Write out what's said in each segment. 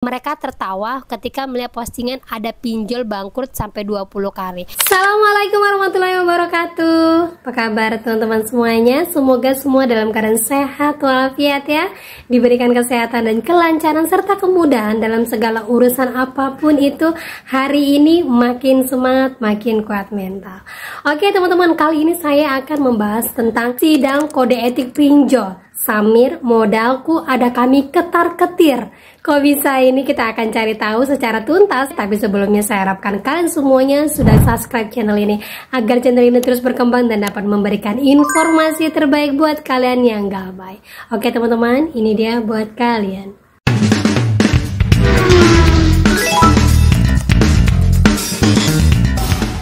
Mereka tertawa ketika melihat postingan ada pinjol bangkrut sampai 20 kali. Assalamualaikum warahmatullahi wabarakatuh. Apa kabar teman-teman semuanya? Semoga semua dalam keadaan sehat walafiat ya. Diberikan kesehatan dan kelancaran serta kemudahan dalam segala urusan apapun itu. Hari ini makin semangat, makin kuat mental. Oke teman-teman, kali ini saya akan membahas tentang sidang kode etik pinjol. Samir, modalku ada kami ketar-ketir. Kok bisa ini? Kita akan cari tahu secara tuntas. Tapi sebelumnya saya harapkan kalian semuanya sudah subscribe channel ini agar channel ini terus berkembang dan dapat memberikan informasi terbaik buat kalian yang galbay. Oke teman-teman, ini dia buat kalian.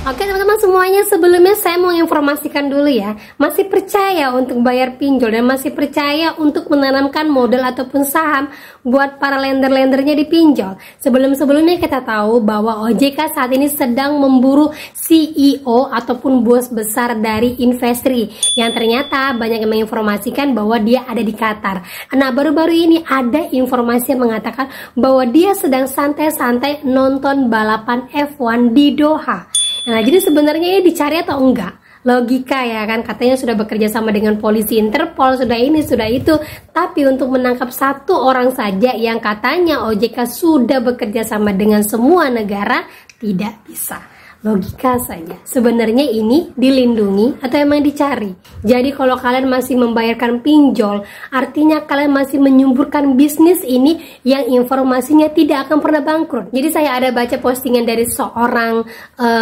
Oke teman-teman semuanya, sebelumnya saya mau informasikan dulu ya, masih percaya untuk bayar pinjol dan masih percaya untuk menanamkan modal ataupun saham buat para lender-lendernya di pinjol. Sebelum-sebelumnya kita tahu bahwa OJK saat ini sedang memburu CEO ataupun bos besar dari Investri yang ternyata banyak yang menginformasikan bahwa dia ada di Qatar. Nah baru-baru ini ada informasi yang mengatakan bahwa dia sedang santai-santai nonton balapan F1 di Doha. Nah, jadi sebenarnya ini dicari atau enggak? Logika ya kan, katanya sudah bekerja sama dengan polisi Interpol, sudah ini, sudah itu. Tapi untuk menangkap satu orang saja yang katanya OJK sudah bekerja sama dengan semua negara, tidak bisa. Logika saja. Sebenarnya ini dilindungi atau emang dicari? Jadi kalau kalian masih membayarkan pinjol, artinya kalian masih menyuburkan bisnis ini yang informasinya tidak akan pernah bangkrut. Jadi saya ada baca postingan dari seorang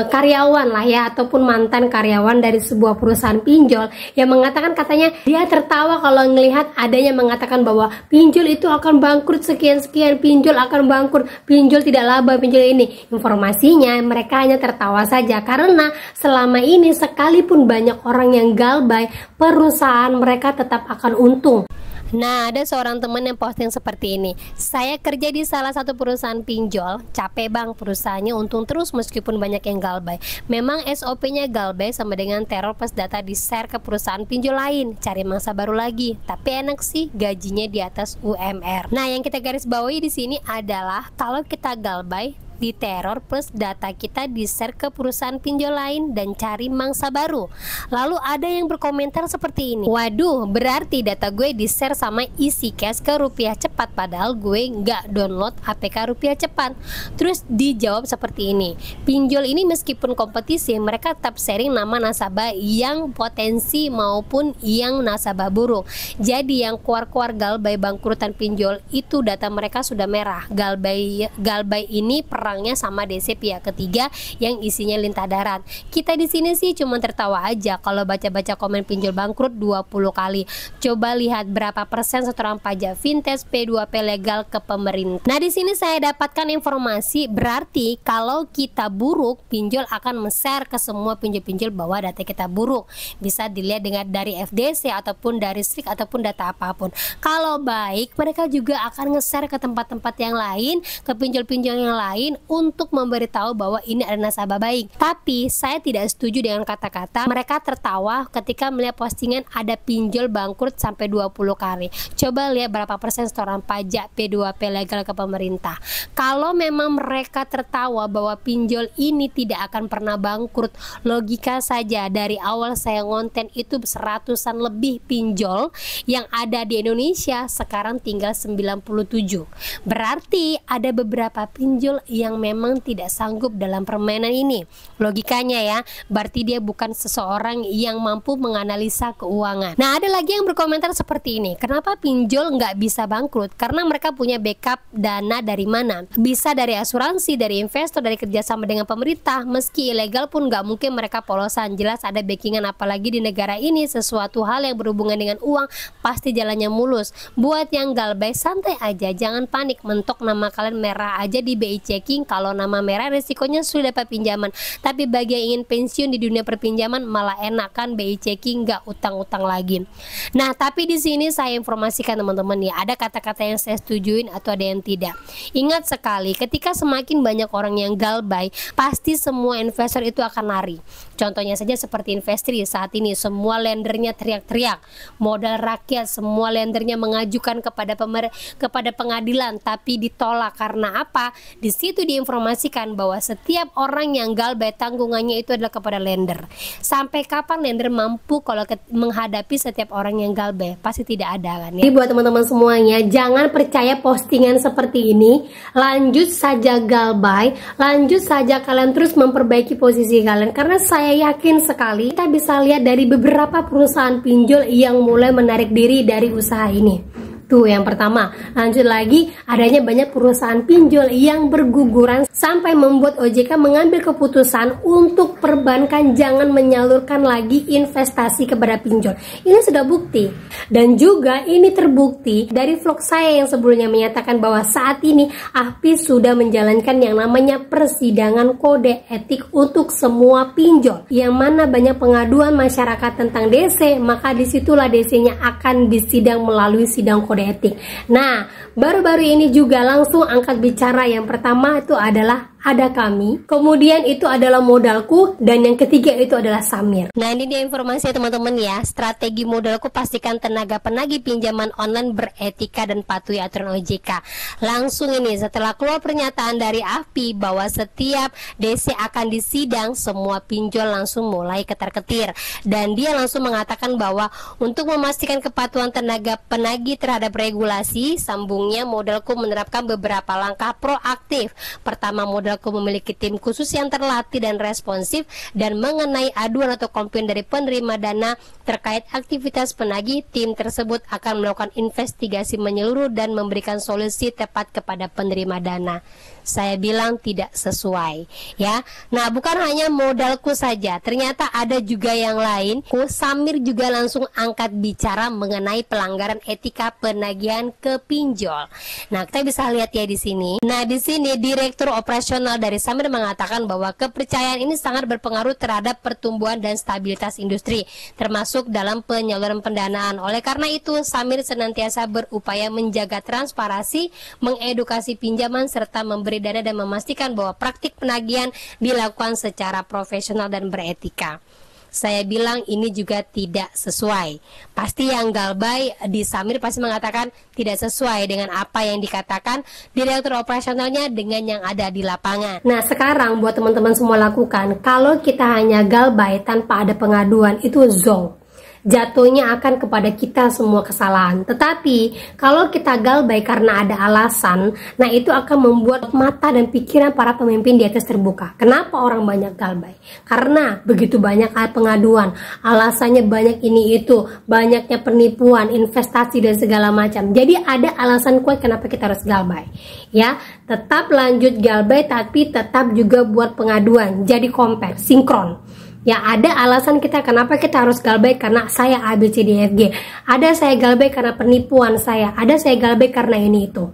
karyawan lah ya, ataupun mantan karyawan dari sebuah perusahaan pinjol yang mengatakan katanya dia tertawa kalau melihat adanya mengatakan bahwa pinjol itu akan bangkrut sekian-sekian, pinjol akan bangkrut, pinjol tidak laba, pinjol ini. Informasinya mereka hanya tertawa saja karena selama ini sekalipun banyak orang yang galbay, perusahaan mereka tetap akan untung. Nah, ada seorang teman yang posting seperti ini. Saya kerja di salah satu perusahaan pinjol, capek bang, perusahaannya untung terus meskipun banyak yang galbay. Memang SOP-nya galbay sama dengan teror pas data di-share ke perusahaan pinjol lain, cari mangsa baru lagi. Tapi enak sih, gajinya di atas UMR. Nah, yang kita garis bawahi di sini adalah kalau kita galbay, di teror plus data kita di-share ke perusahaan pinjol lain dan cari mangsa baru. Lalu ada yang berkomentar seperti ini, waduh berarti data gue di-share sama isi cash ke Rupiah Cepat padahal gue nggak download APK Rupiah Cepat. Terus dijawab seperti ini, pinjol ini meskipun kompetisi mereka tetap sharing nama nasabah yang potensi maupun yang nasabah buruk. Jadi yang keluar-keluar galbay bangkrutan pinjol itu data mereka sudah merah. Galbay ini perangnya sama DC pihak ketiga yang isinya lintah darat. Kita di sini sih cuma tertawa aja kalau baca-baca komen pinjol bangkrut 20 kali. Coba lihat berapa persen setoran pajak vintage P2P legal ke pemerintah. Nah, di sini saya dapatkan informasi berarti kalau kita buruk, pinjol akan men-share ke semua pinjol-pinjol bahwa data kita buruk. Bisa dilihat dengan dari FDC ataupun dari STRIK ataupun data apapun. Kalau baik, mereka juga akan nge-share ke tempat-tempat yang lain, ke pinjol-pinjol yang lain untuk memberitahu bahwa ini adalah nasabah baik. Tapi saya tidak setuju dengan kata-kata mereka tertawa ketika melihat postingan ada pinjol bangkrut sampai 20 kali. Coba lihat berapa persen setoran pajak P2P legal ke pemerintah. Kalau memang mereka tertawa bahwa pinjol ini tidak akan pernah bangkrut, logika saja dari awal saya ngonten itu seratusan lebih pinjol yang ada di Indonesia, sekarang tinggal 97. Berarti ada beberapa pinjol yang memang tidak sanggup dalam permainan ini. Logikanya ya, berarti dia bukan seseorang yang mampu menganalisa keuangan. Nah, ada lagi yang berkomentar seperti ini, kenapa pinjol nggak bisa bangkrut? Karena mereka punya backup dana dari mana? Bisa dari asuransi, dari investor, dari kerjasama dengan pemerintah. Meski ilegal pun nggak mungkin mereka polosan. Jelas ada backingan, apalagi di negara ini sesuatu hal yang berhubungan dengan uang pasti jalannya mulus. Buat yang galbay santai aja, jangan panik, mentok nama kalian merah aja di BI Ceki checking, kalau nama merah resikonya sulit dapat pinjaman. Tapi bagi yang ingin pensiun di dunia perpinjaman malah enak kan, BI checking, nggak utang-utang lagi. Nah, tapi di sini saya informasikan teman-teman ya, ada kata-kata yang saya setujuin atau ada yang tidak. Ingat sekali, ketika semakin banyak orang yang galbay, pasti semua investor itu akan lari. Contohnya saja seperti Investri saat ini, semua lendernya teriak-teriak, modal rakyat, semua lendernya mengajukan kepada pengadilan, tapi ditolak. Karena apa? Di situ diinformasikan bahwa setiap orang yang galbay tanggungannya itu adalah kepada lender. Sampai kapan lender mampu kalau menghadapi setiap orang yang galbay? Pasti tidak ada kan ya. Jadi buat teman-teman semuanya, jangan percaya postingan seperti ini. Lanjut saja galbay, lanjut saja kalian terus memperbaiki posisi kalian, karena saya yakin sekali kita bisa lihat dari beberapa perusahaan pinjol yang mulai menarik diri dari usaha ini. Tuh yang pertama. Lanjut lagi, adanya banyak perusahaan pinjol yang berguguran sampai membuat OJK mengambil keputusan untuk perbankan jangan menyalurkan lagi investasi kepada pinjol. Ini sudah bukti. Dan juga ini terbukti dari vlog saya yang sebelumnya menyatakan bahwa saat ini AFPI sudah menjalankan yang namanya persidangan kode etik untuk semua pinjol. Yang mana banyak pengaduan masyarakat tentang DC, maka disitulah DC-nya akan disidang melalui sidang kode etik. Nah, baru-baru ini juga langsung angkat bicara. Yang pertama itu adalah ada kami, kemudian itu adalah modalku, dan yang ketiga itu adalah Samir. Nah, ini dia informasi teman-teman ya. Strategi modalku, pastikan tenaga penagih pinjaman online beretika dan patuhi aturan OJK. Langsung ini setelah keluar pernyataan dari AFPI bahwa setiap DC akan disidang, semua pinjol langsung mulai ketar-ketir, dan dia langsung mengatakan bahwa untuk memastikan kepatuhan tenaga penagih terhadap regulasi, sambungnya modalku menerapkan beberapa langkah proaktif. Pertama, modalku memiliki tim khusus yang terlatih dan responsif, dan mengenai aduan atau komplain dari penerima dana terkait aktivitas penagih, tim tersebut akan melakukan investigasi menyeluruh dan memberikan solusi tepat kepada penerima dana. Saya bilang tidak sesuai ya. Nah, bukan hanya modalku saja, ternyata ada juga yang lain. Samir juga langsung angkat bicara mengenai pelanggaran etika penagihan ke pinjol. Nah, kita bisa lihat ya di sini. Nah, di sini Direktur Operasional dari Samir mengatakan bahwa kepercayaan ini sangat berpengaruh terhadap pertumbuhan dan stabilitas industri, termasuk dalam penyaluran pendanaan. Oleh karena itu, Samir senantiasa berupaya menjaga transparansi, mengedukasi pinjaman, serta memberi dana dan memastikan bahwa praktik penagihan dilakukan secara profesional dan beretika. Saya bilang ini juga tidak sesuai. Pasti yang galbay di Samir pasti mengatakan tidak sesuai dengan apa yang dikatakan direktur operasionalnya dengan yang ada di lapangan. Nah, sekarang buat teman-teman semua lakukan, kalau kita hanya galbay tanpa ada pengaduan, itu zonk. Jatuhnya akan kepada kita semua kesalahan. Tetapi kalau kita galbay karena ada alasan, nah itu akan membuat mata dan pikiran para pemimpin di atas terbuka. Kenapa orang banyak galbay? Karena begitu banyak pengaduan, alasannya banyak ini itu, banyaknya penipuan, investasi dan segala macam. Jadi ada alasan kuat kenapa kita harus galbay. Ya, tetap lanjut galbay, tapi tetap juga buat pengaduan. Jadi compare, sinkron. Ya, ada alasan kita kenapa kita harus galbay, karena saya A, B, C, D, F, G. Ada saya galbay karena penipuan saya, ada saya galbay karena ini itu.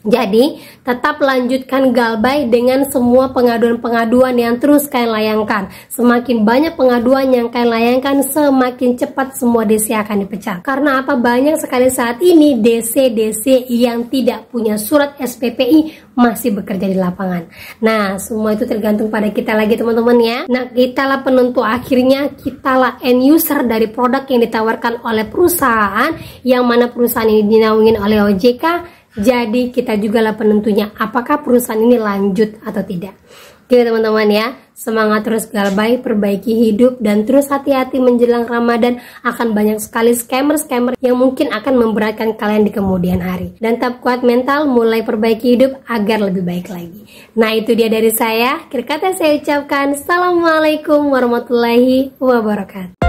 Jadi, tetap lanjutkan galbay dengan semua pengaduan-pengaduan yang terus kalian layangkan. Semakin banyak pengaduan yang kalian layangkan, semakin cepat semua DC akan dipecat. Karena apa? Banyak sekali saat ini DC-DC yang tidak punya surat SPPI masih bekerja di lapangan. Nah, semua itu tergantung pada kita lagi teman-teman ya. Nah, kitalah penentu akhirnya, kitalah end user dari produk yang ditawarkan oleh perusahaan, yang mana perusahaan ini dinaungin oleh OJK. Jadi kita juga lah penentunya apakah perusahaan ini lanjut atau tidak. Oke teman-teman ya, semangat terus galbay, perbaiki hidup, dan terus hati-hati menjelang Ramadan. Akan banyak sekali scammer-scammer yang mungkin akan memberatkan kalian di kemudian hari. Dan tetap kuat mental, mulai perbaiki hidup agar lebih baik lagi. Nah, itu dia dari saya. Akhir kata saya ucapkan Assalamualaikum warahmatullahi wabarakatuh.